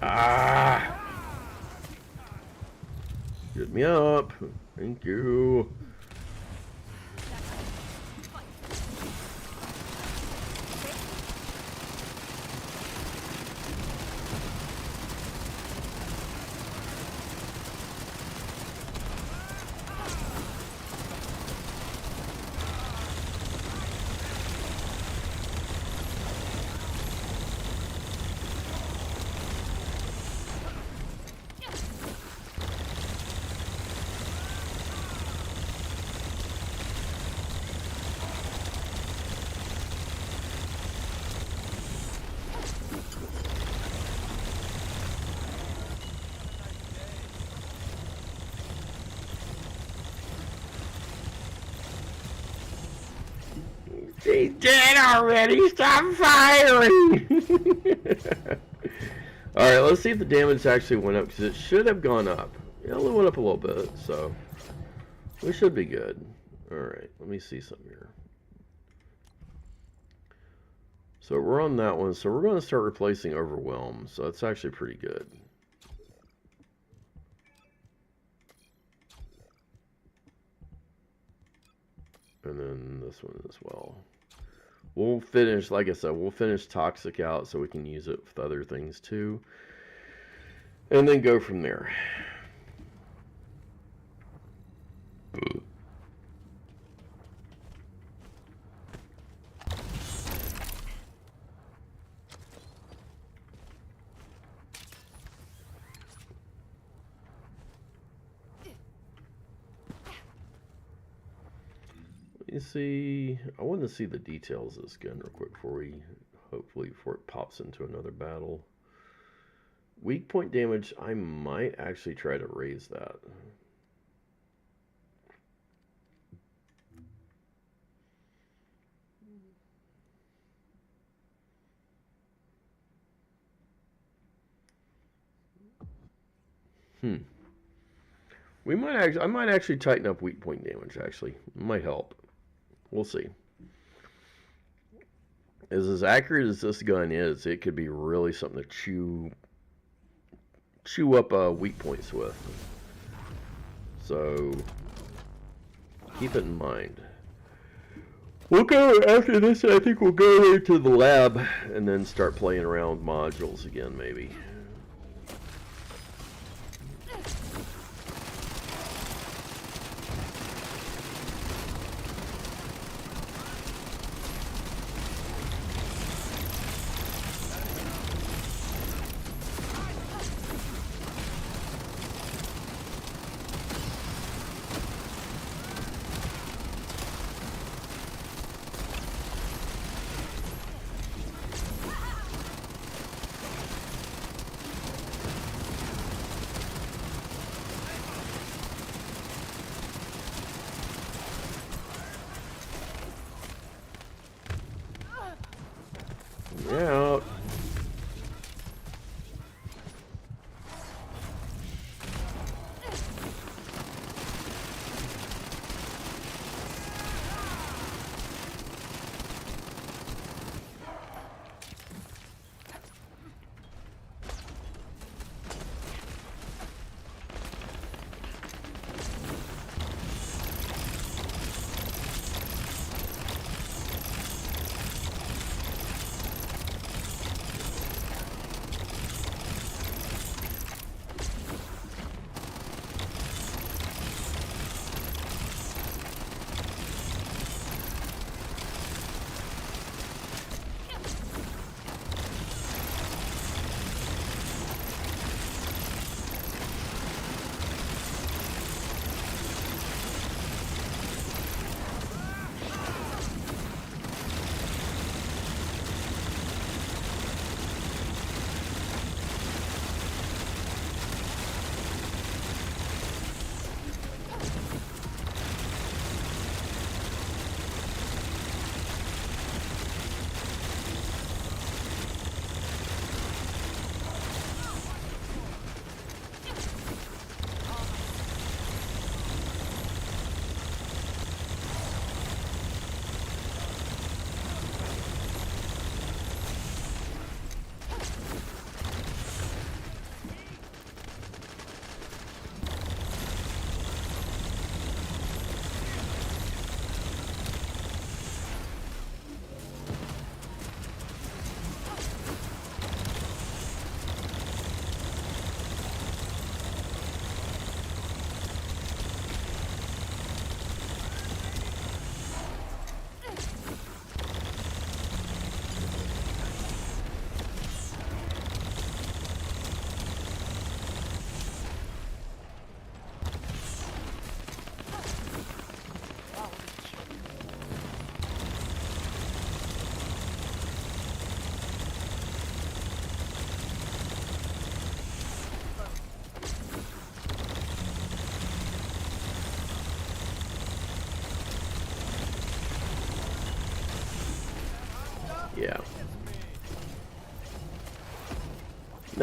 Ah! Get me up. Thank you. He's dead already. Stop firing. All right, let's see if the damage actually went up, because it should have gone up. It only went up a little bit, so we should be good. All right, let me see something here. So we're on that one, so we're going to start replacing Overwhelm, so that's actually pretty good. And then this one as well. We'll finish, like I said, we'll finish Toxic out so we can use it with other things too. And then go from there. You see, I want to see the details of this gun real quick before it pops into another battle. Weak point damage, I might actually try to raise that. We might actually, I might actually tighten up weak point damage, actually. It might help. We'll see. As accurate as this gun is, it could be really something to chew up weak points with. So keep it in mind. We'll go after this. I think we'll go into the lab and then start playing around with modules again, maybe.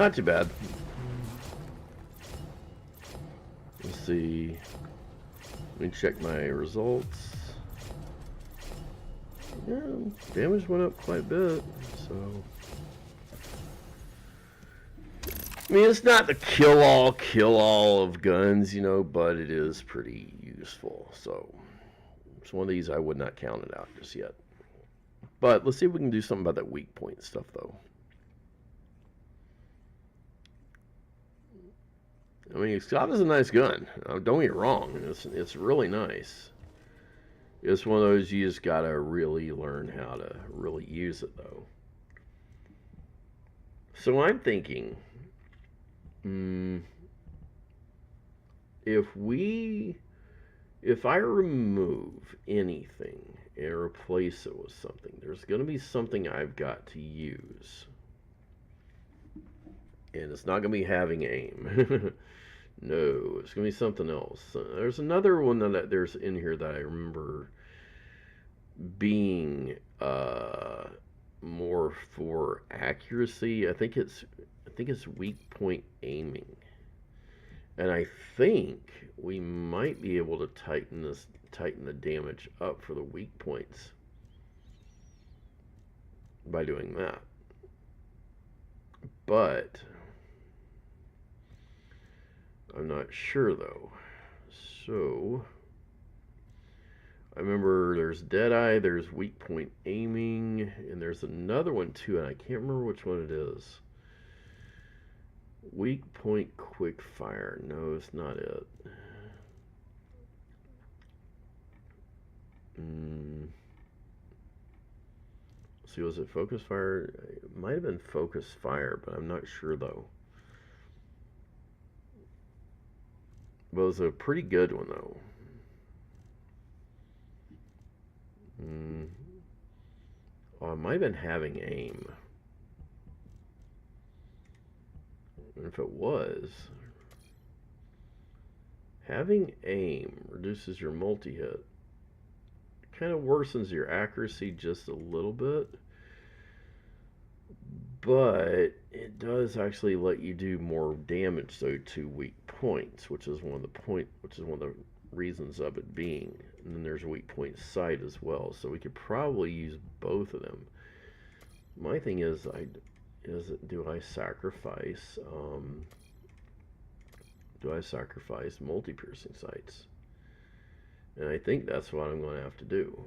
Not too bad. Let's see. Let me check my results. Yeah, damage went up quite a bit, so. I mean, it's not the kill-all of guns, you know, but it is pretty useful. So, it's one of these I would not count it out just yet. But let's see if we can do something about that weak point stuff, though. I mean, Scott is a nice gun. Don't get me wrong. It's really nice. It's one of those you just gotta really learn how to really use it, though. So I'm thinking, if I remove anything and replace it with something, there's gonna be something I've got to use, and it's not gonna be having aim. No, it's gonna be something else. There's another one that there's in here that I remember being more for accuracy. I think it's weak point aiming, and I think we might be able to tighten the damage up for the weak points by doing that. But I'm not sure though. So I remember there's Deadeye, there's weak point aiming, and there's another one too, and I can't remember which one it is. Weak point quick fire. No, it's not it. See, was it focus fire? It might have been focus fire, but I'm not sure though. But it was a pretty good one though. Oh, it might have been having aim. And if it was, having aim reduces your multi-hit. Kind of worsens your accuracy just a little bit, but it does actually let you do more damage though to weak points, which is one of the reasons of it being. And then there's a weak point sight as well, so we could probably use both of them. My thing is, do I sacrifice multi-piercing sights? And I think that's what I'm going to have to do.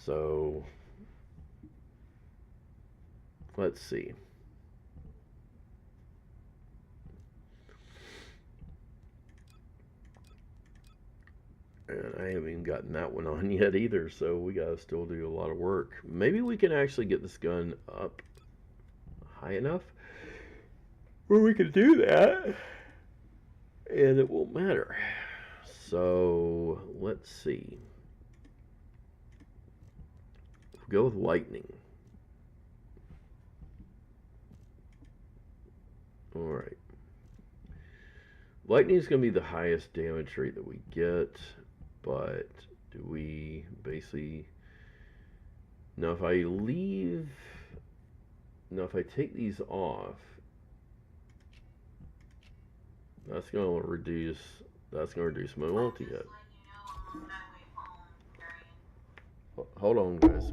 So let's see. And I haven't even gotten that one on yet either, so we gotta still do a lot of work. Maybe we can actually get this gun up high enough where we can do that, and it won't matter. So let's see. We'll go with lightning. Alright. Lightning is going to be the highest damage rate that we get, but do we basically... Now if I take these off, that's going to reduce my multi-hit. Hold on, guys.